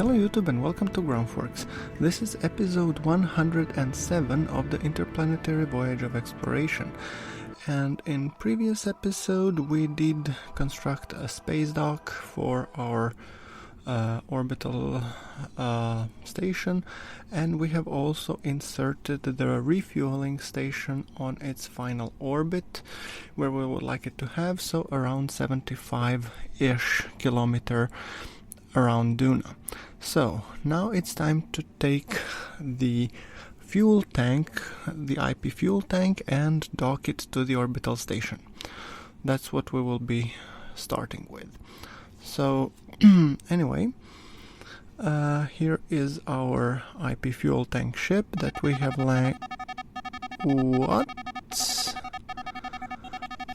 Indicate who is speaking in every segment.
Speaker 1: Hello YouTube and welcome to GrunfWorks. This is episode 107 of the Interplanetary Voyage of Exploration. And in previous episode we did construct a space dock for our orbital station, and we have also inserted the refueling station on its final orbit where we would like it to have, so around 75-ish kilometer around Duna. So now it's time to take the fuel tank, the IP fuel tank, and dock it to the orbital station. That's what we will be starting with. So anyway, here is our IP fuel tank ship that we have What?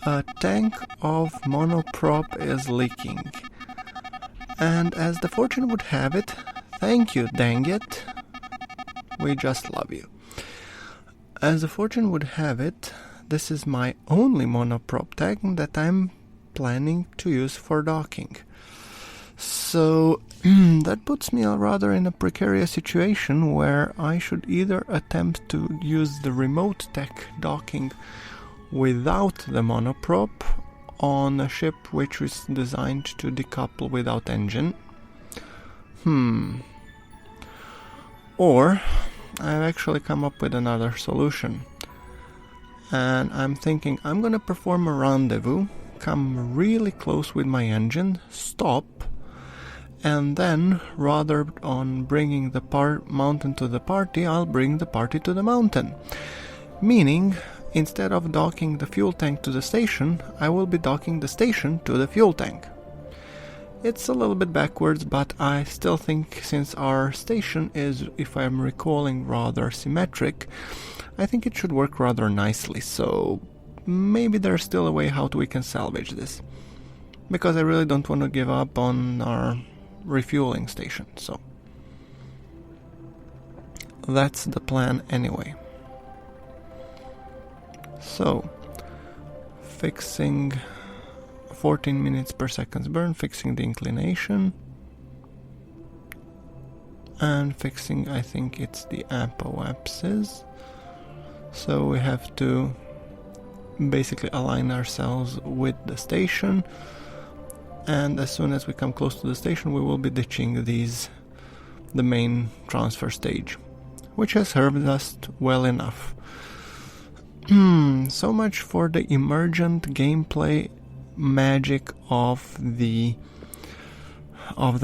Speaker 1: A tank of monoprop is leaking. And as the fortune would have it, thank you, dang it, we just love you. As the fortune would have it, this is my only monoprop tank that I'm planning to use for docking. So that puts me rather in a precarious situation where I should either attempt to use the remote tech docking without the monoprop on a ship which is designed to decouple without engine. Or I've actually come up with another solution. And I'm thinking I'm gonna perform a rendezvous, come really close with my engine, stop, and then rather on bringing the mountain to the party, I'll bring the party to the mountain. Meaning, instead of docking the fuel tank to the station, I will be docking the station to the fuel tank. It's a little bit backwards, but I still think since our station is, if I'm recalling, rather symmetric, I think it should work rather nicely, so maybe there's still a way how we can salvage this. Because I really don't want to give up on our refueling station, so that's the plan anyway. So, fixing 14 minutes per second burn, fixing the inclination, and fixing, I think it's the apoapsis. So we have to basically align ourselves with the station, and as soon as we come close to the station we will be ditching the main transfer stage, which has served us well enough. So much for the emergent gameplay magic of the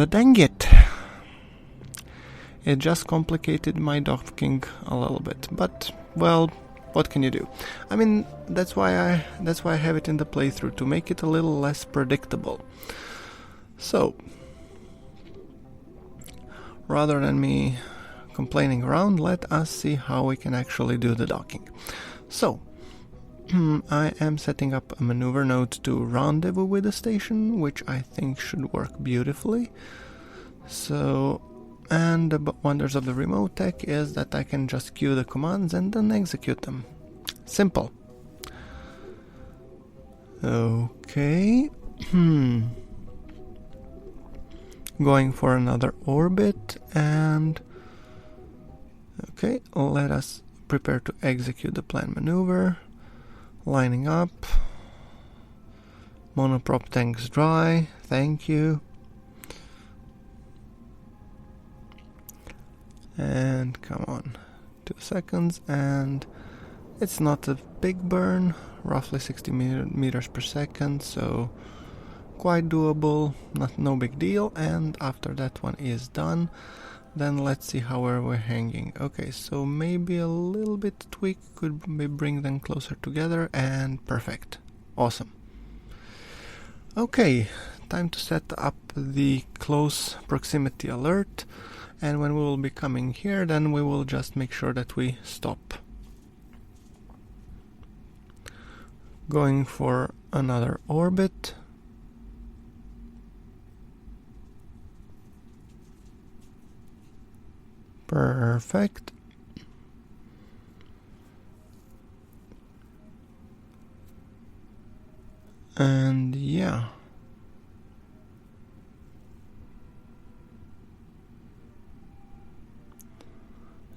Speaker 1: dang it. It just complicated my docking a little bit, but well, what can you do? I mean, that's why I have it in the playthrough, to make it a little less predictable. So, rather than me complaining around, let us see how we can actually do the docking. So, I am setting up a maneuver node to rendezvous with the station, which I think should work beautifully. So, and the wonders of the remote tech is that I can just cue the commands and then execute them. Simple. Okay. Going for another orbit, and okay, let us prepare to execute the planned maneuver. Lining up. Monoprop tanks dry, thank you. And come on, 2 seconds, and it's not a big burn, roughly 60 meters per second, so quite doable, no big deal. And after that one is done, then let's see how we're hanging. Okay, so maybe a little bit tweak could bring them closer together, and perfect. Awesome. Okay, time to set up the close proximity alert, and when we will be coming here, then we will just make sure that we stop. Going for another orbit. Perfect. And yeah.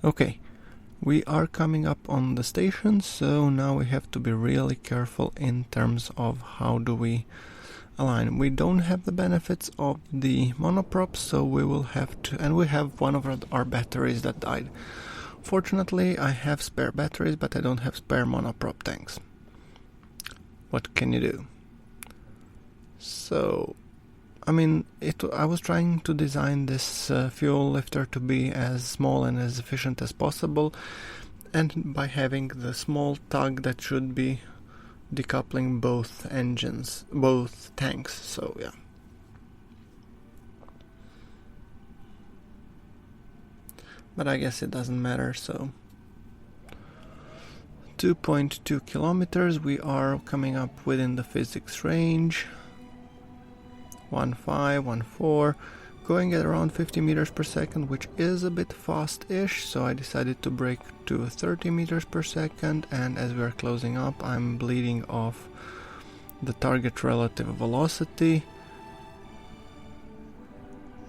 Speaker 1: Okay, we are coming up on the station, so now we have to be really careful in terms of how do we align. We don't have the benefits of the monoprop, so we will have to, and we have one of our batteries that died. Fortunately, I have spare batteries, but I don't have spare monoprop tanks. What can you do? So, I mean, I was trying to design this fuel lifter to be as small and as efficient as possible, and by having the small tug that should be decoupling both engines, both tanks, so yeah. But I guess it doesn't matter, so 2.2 kilometers, we are coming up within the physics range. 1.5, going at around 50 meters per second, which is a bit fast-ish, so I decided to brake to 30 meters per second, and as we are closing up, I'm bleeding off the target relative velocity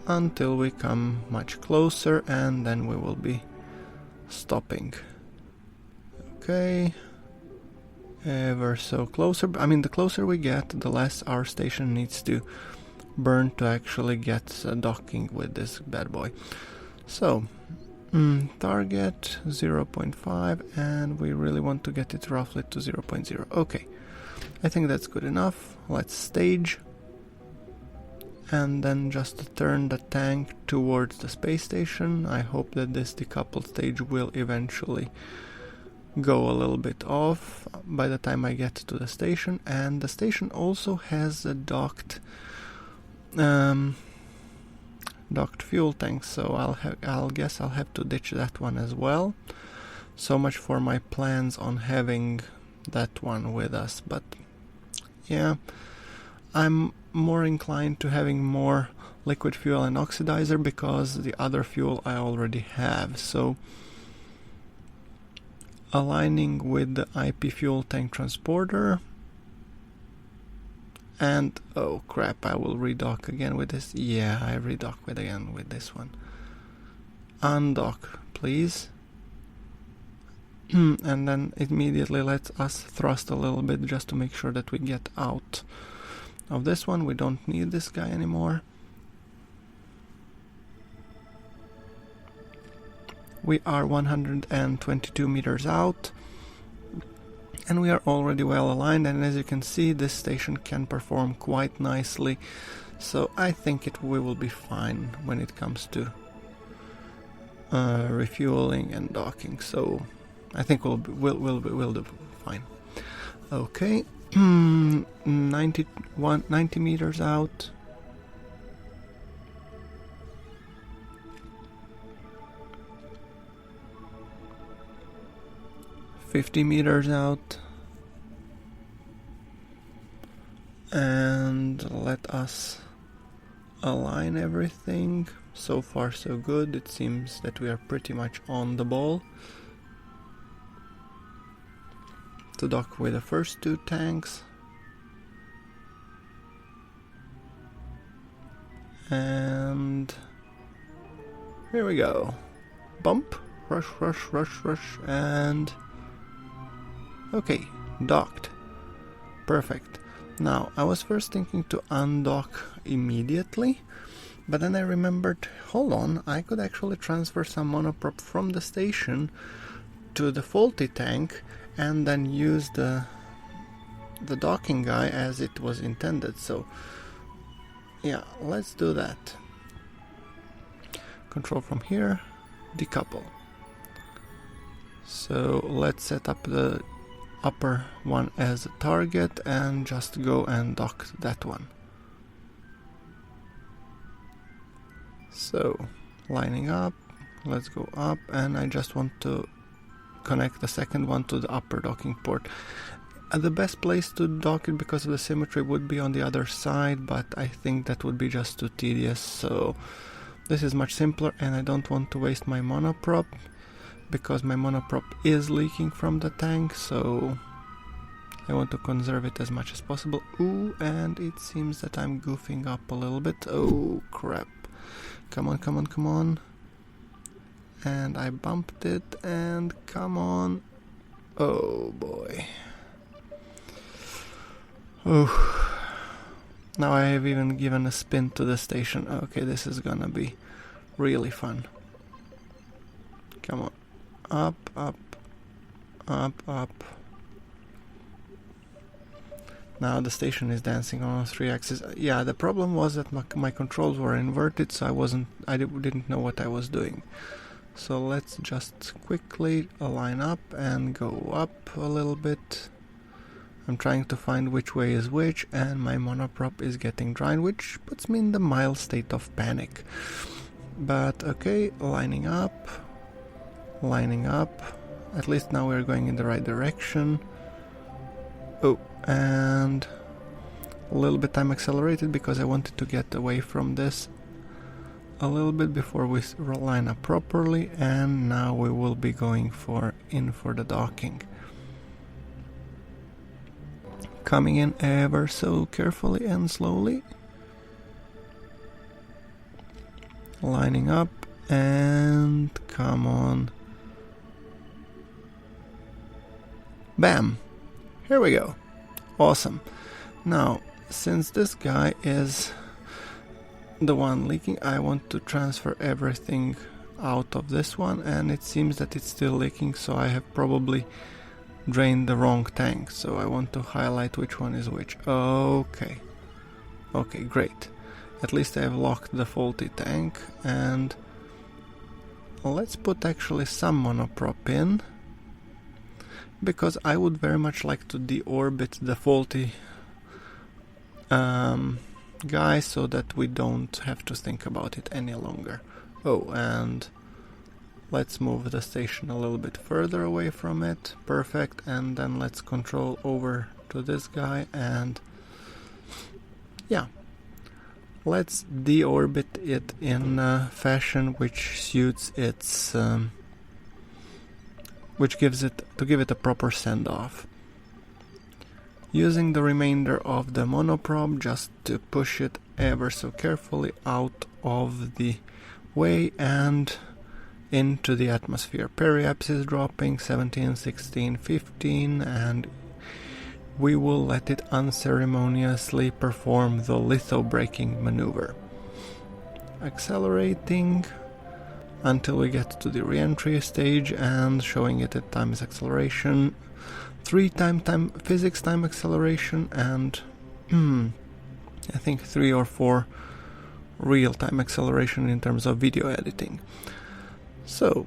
Speaker 1: until we come much closer, and then we will be stopping. Okay, ever so closer. I mean, the closer we get, the less our station needs to burn to actually get docking with this bad boy. So, target 0.5, and we really want to get it roughly to 0.0. Okay, I think that's good enough. Let's stage, and then just turn the tank towards the space station. I hope that this decoupled stage will eventually go a little bit off by the time I get to the station, and the station also has a docked fuel tank, so I'll guess I'll have to ditch that one as well. So much for my plans on having that one with us, but yeah, I'm more inclined to having more liquid fuel and oxidizer because the other fuel I already have. So aligning with the IP fuel tank transporter, and oh crap, I will redock again with this. Yeah, I redock again with this one. Undock, please. And then immediately let us thrust a little bit just to make sure that we get out of this one. We don't need this guy anymore. We are 122 meters out, and we are already well aligned, and as you can see, this station can perform quite nicely, so I think we will be fine when it comes to refueling and docking. So I think we'll do fine. Okay, 90 meters out. $50 meters out, and let us align everything. So far so good. It seems that we are pretty much on the ball to dock with the first two tanks, and here we go. Bump, rush, rush, rush, rush, and okay, docked. Perfect. Now, I was first thinking to undock immediately, but then I remembered, hold on, I could actually transfer some monoprop from the station to the faulty tank and then use the docking guy as it was intended. So, yeah, let's do that. Control from here, decouple. So, let's set up the upper one as a target and just go and dock that one. So lining up, let's go up, and I just want to connect the second one to the upper docking port. The best place to dock it because of the symmetry would be on the other side, but I think that would be just too tedious, so this is much simpler, and I don't want to waste my monoprop because my monoprop is leaking from the tank, so I want to conserve it as much as possible. Ooh, and it seems that I'm goofing up a little bit. Oh crap. Come on, come on, come on. and I bumped it, and come on. Oh boy. Oh. Now I have even given a spin to the station. Okay, this is gonna be really fun. Come on. Up, up, up, up. Now the station is dancing on all 3 axes. Yeah, the problem was that my controls were inverted, so I didn't know what I was doing. So let's just quickly align up and go up a little bit. I'm trying to find which way is which, and my monoprop is getting dry, which puts me in the mild state of panic. But okay, lining up. At least now we're going in the right direction. Oh, and a little bit time accelerated because I wanted to get away from this a little bit before we line up properly, and now we will be going in for the docking. Coming in ever so carefully and slowly. Lining up, and come on. Bam! Here we go. Awesome. Now, since this guy is the one leaking, I want to transfer everything out of this one, and it seems that it's still leaking, so I have probably drained the wrong tank, so I want to highlight which one is which. Okay, great. At least I have locked the faulty tank, and let's put actually some monoprop in, because I would very much like to deorbit the faulty guy so that we don't have to think about it any longer. Oh, and let's move the station a little bit further away from it. Perfect. And then let's control over to this guy, and yeah, let's deorbit it in a fashion which suits its which gives it a proper send-off. Using the remainder of the monoprop just to push it ever so carefully out of the way and into the atmosphere. Periapse is dropping 17, 16, 15, and we will let it unceremoniously perform the litho-braking maneuver. Accelerating until we get to the re-entry stage and showing it at times acceleration, 3 time physics time acceleration, and I think 3 or 4 real-time acceleration in terms of video editing. So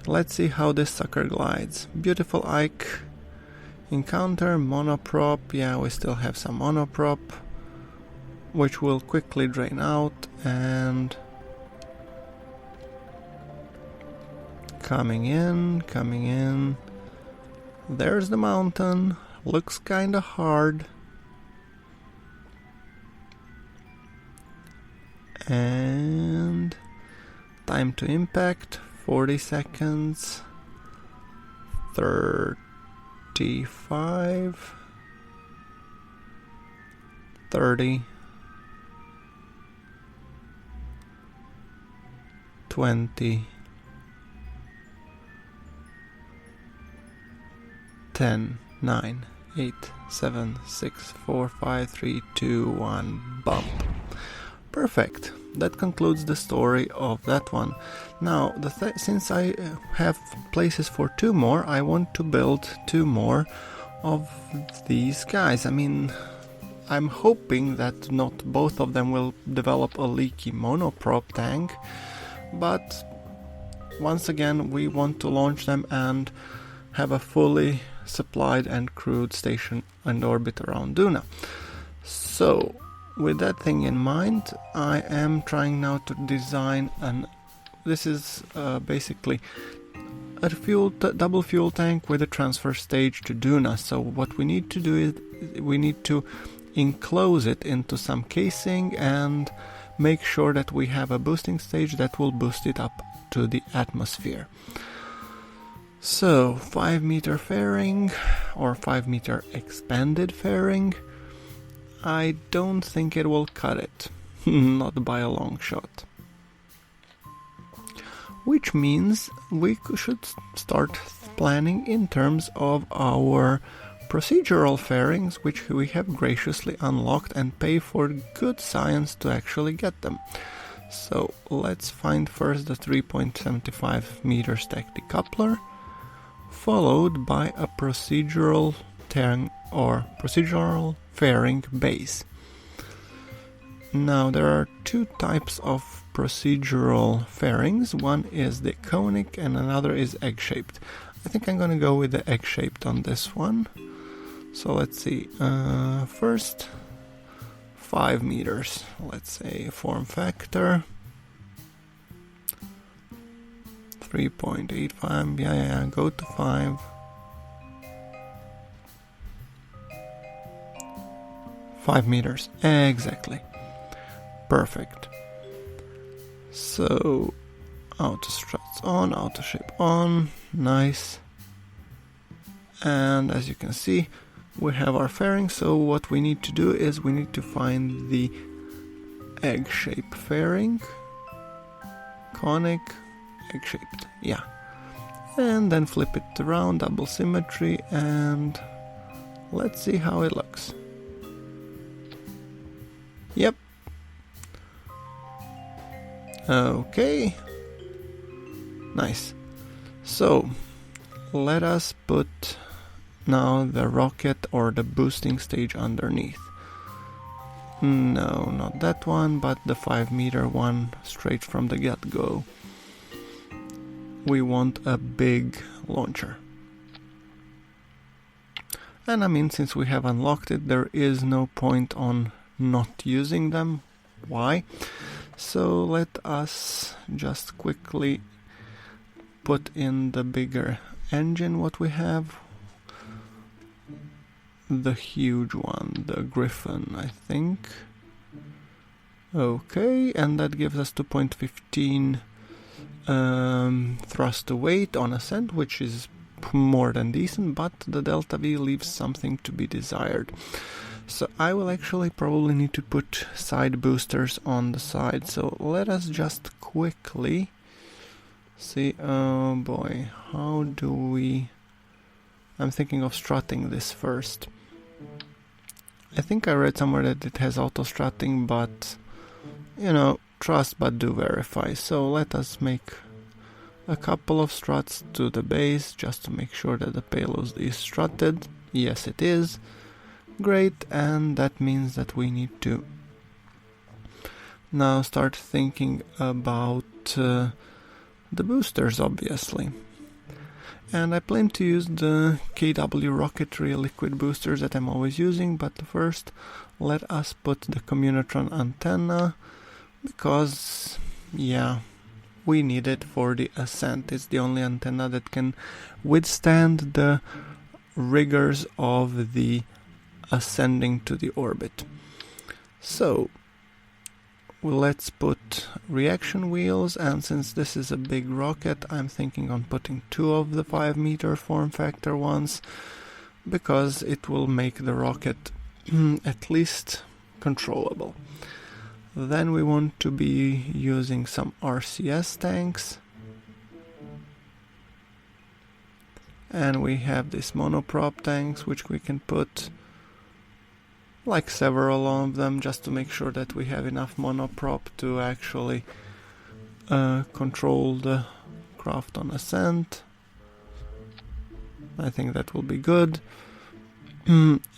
Speaker 1: let's see how this sucker glides. Beautiful Ike encounter, monoprop. Yeah, we still have some monoprop which will quickly drain out, and coming in. There's the mountain. Looks kinda hard. And time to impact 40 seconds. 35, 30, 20, 10, 9, 8, 7, 6, 4, 5, 3, 2, 1, bump. Perfect. That concludes the story of that one. Now, since I have places for 2 more, I want to build 2 more of these guys. I mean, I'm hoping that not both of them will develop a leaky monoprop tank, but once again, we want to launch them and have a fully supplied and crewed station and orbit around Duna. So, with that thing in mind, I am trying now to design this is basically a double fuel tank with a transfer stage to Duna. So what we need to do is we need to enclose it into some casing and make sure that we have a boosting stage that will boost it up to the atmosphere. So 5 meter fairing or 5 meter expanded fairing. I don't think it will cut it, not by a long shot. which means we should start planning in terms of our procedural fairings, which we have graciously unlocked, and pay for good science to actually get them. So let's find first the 3.75 meter stack decoupler, followed by a procedural fairing base. Now there are two types of procedural fairings. One is the conic and another is egg-shaped. I think I'm going to go with the egg-shaped on this one. So let's see, first 5 meters, let's say form factor 3.85, yeah, go to 5. 5 meters, exactly. Perfect. So, auto struts on, auto shape on, nice. And as you can see, we have our fairing, so what we need to do is we need to find the egg shape fairing, conic, egg shaped, yeah. And then flip it around, double symmetry, and let's see how it looks. Yep. Okay. Nice. So, let us put now the rocket or the boosting stage underneath. No, not that one, but the 5 meter one straight from the get-go. We want a big launcher. And I mean, since we have unlocked it, there is no point on not using them. Why? So let us just quickly put in the bigger engine what we have. The huge one, the Griffin, I think. Okay, and that gives us 2.15 thrust to weight on ascent, which is more than decent, but the delta V leaves something to be desired. So I will actually probably need to put side boosters on the side. So let us just quickly see. Oh boy, how do we... I'm thinking of strutting this first. I think I read somewhere that it has auto strutting, but you know, trust but do verify. So let us make a couple of struts to the base just to make sure that the payload is strutted. Yes, it is. Great, and that means that we need to now start thinking about the boosters, obviously. And I plan to use the KW Rocketry liquid boosters that I'm always using, but first let us put the Communotron antenna, because, yeah, we need it for the ascent. It's the only antenna that can withstand the rigors of the ascending to the orbit. So let's put reaction wheels, and since this is a big rocket, I'm thinking on putting 2 of the 5 meter form factor ones, because it will make the rocket at least controllable. Then we want to be using some RCS tanks, and we have these monoprop tanks which we can put like several of them, just to make sure that we have enough monoprop to actually control the craft on ascent. I think that will be good.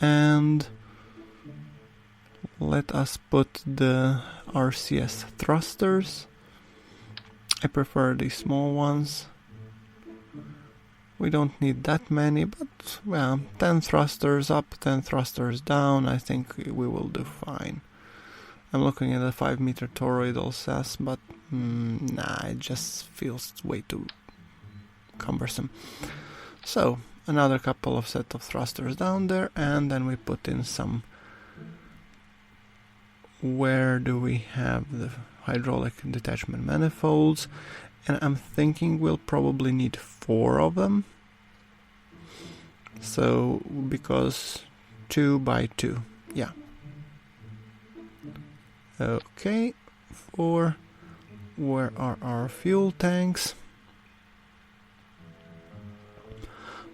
Speaker 1: And let us put the RCS thrusters. I prefer the small ones. We don't need that many, but well, 10 thrusters up, 10 thrusters down, I think we will do fine. I'm looking at a 5 meter toroidal SAS, but nah, it just feels way too cumbersome. So, another couple of set of thrusters down there, and then we put in some... Where do we have the hydraulic detachment manifolds? And I'm thinking we'll probably need 4 of them. So, because 2 by 2, yeah. Okay, 4. Where are our fuel tanks?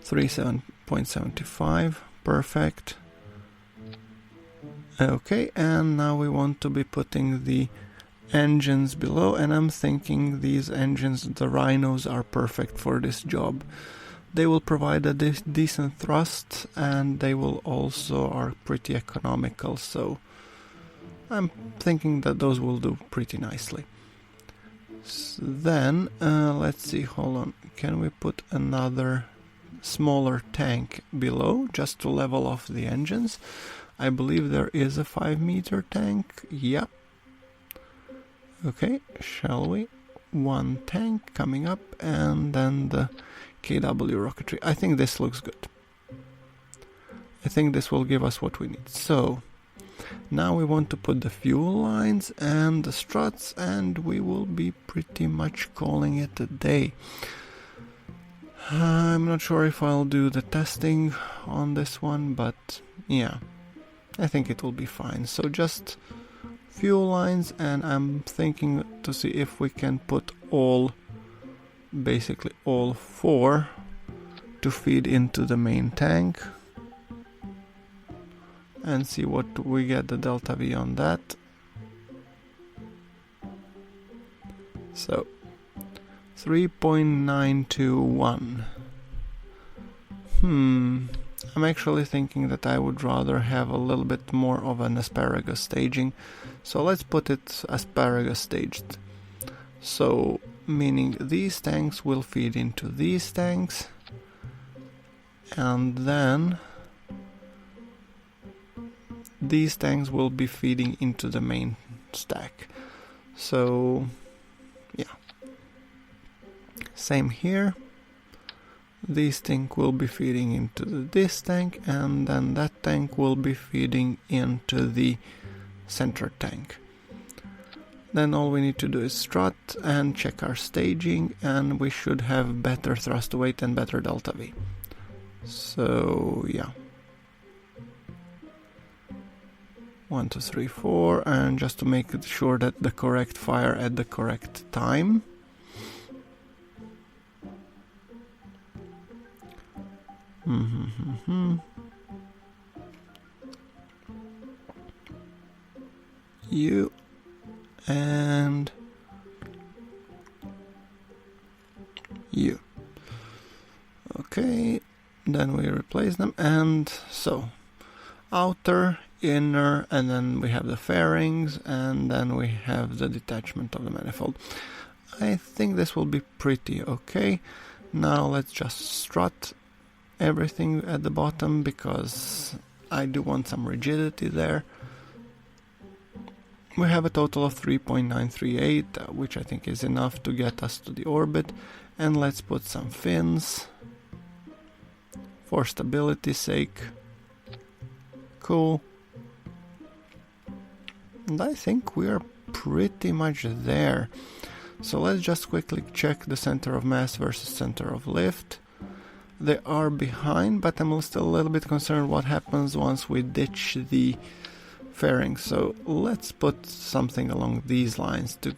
Speaker 1: 3.75, perfect. Okay, and now we want to be putting the engines below, and I'm thinking these engines, the Rhinos, are perfect for this job. They will provide a decent thrust, and they will also are pretty economical, so I'm thinking that those will do pretty nicely. Then, let's see, hold on, can we put another smaller tank below just to level off the engines? I believe there is a 5-meter tank. Yep. Okay, shall we? One tank coming up, and then the KW rocketry. I think this looks good. I think this will give us what we need. So, now we want to put the fuel lines and the struts, and we will be pretty much calling it a day. I'm not sure if I'll do the testing on this one, but yeah, I think it will be fine. So just fuel lines, and I'm thinking to see if we can put basically all 4 to feed into the main tank, and see what we get the delta V on that. So 3.921. I'm actually thinking that I would rather have a little bit more of an asparagus staging, so let's put it asparagus staged. So, meaning these tanks will feed into these tanks, and then these tanks will be feeding into the main stack. So, yeah. Same here. This tank will be feeding into this tank, and then that tank will be feeding into the center tank. Then all we need to do is strut and check our staging, and we should have better thrust to weight and better delta V. So yeah. 1, 2, 3, 4, and just to make sure that the correct fire at the correct time. You and you. Okay, then we replace them, and so outer, inner, and then we have the fairings, and then we have the detachment of the manifold. I think this will be pretty okay. Now let's just strut everything at the bottom, because I do want some rigidity there. We have a total of 3.938, which I think is enough to get us to the orbit, and let's put some fins for stability's sake. Cool. And I think we are pretty much there. So let's just quickly check the center of mass versus center of lift. They are behind, but I'm still a little bit concerned what happens once we ditch the fairing. So let's put something along these lines to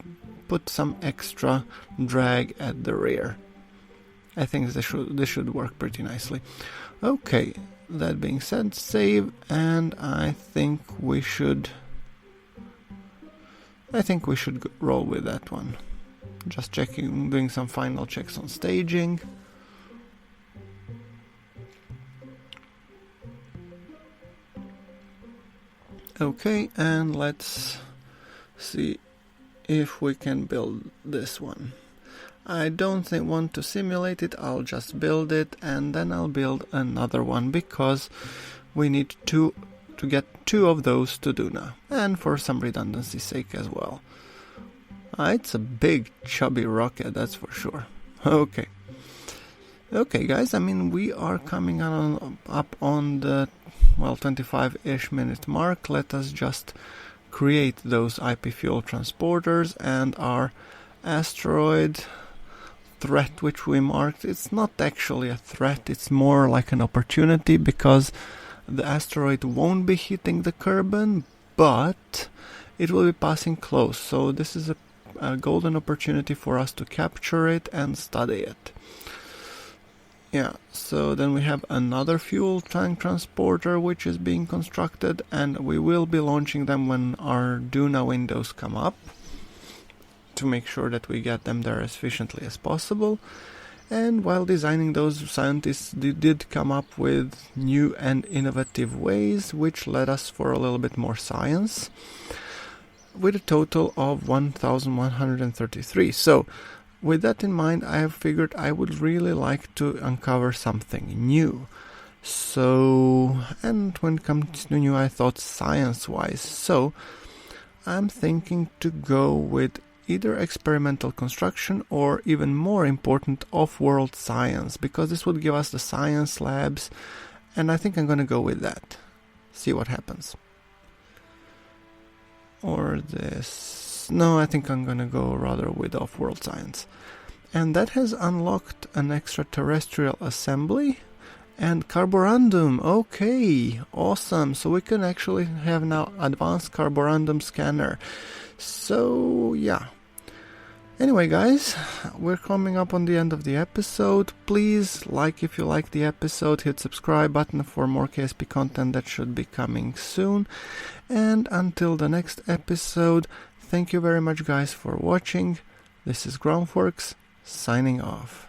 Speaker 1: put some extra drag at the rear. I think this should work pretty nicely. Okay, that being said, save, and I think we should roll with that one. Just checking, doing some final checks on staging. Okay, and let's see if we can build this one. I don't want to simulate it, I'll just build it, and then I'll build another one, because we need to get 2 of those to Duna, and for some redundancy's sake as well. It's a big chubby rocket, that's for sure. Okay guys, I mean, we are coming up on the 25-ish minute mark. Let us just create those IP fuel transporters, and our asteroid threat which we marked, it's not actually a threat, it's more like an opportunity, because the asteroid won't be hitting the Kerbin, but it will be passing close. So this is a golden opportunity for us to capture it and study it. Yeah, so then we have another fuel tank transporter which is being constructed, and we will be launching them when our Duna windows come up to make sure that we get them there as efficiently as possible. And while designing those, scientists did come up with new and innovative ways, which led us for a little bit more science, with a total of 1,133. So, with that in mind, I have figured I would really like to uncover something new. So, and when it comes to new, I thought science-wise. So, I'm thinking to go with either experimental construction or, even more important, off-world science, because this would give us the science labs, and I think I'm going to go with that. See what happens. Or this... No, I think I'm going to go rather with off-world science. And that has unlocked an extraterrestrial assembly and carborundum. Okay, awesome. So we can actually have now advanced carborundum scanner. So, yeah. Anyway, guys, we're coming up on the end of the episode. Please like if you like the episode, hit subscribe button for more KSP content that should be coming soon. And until the next episode, thank you very much, guys, for watching. This is GrunfWorks, signing off.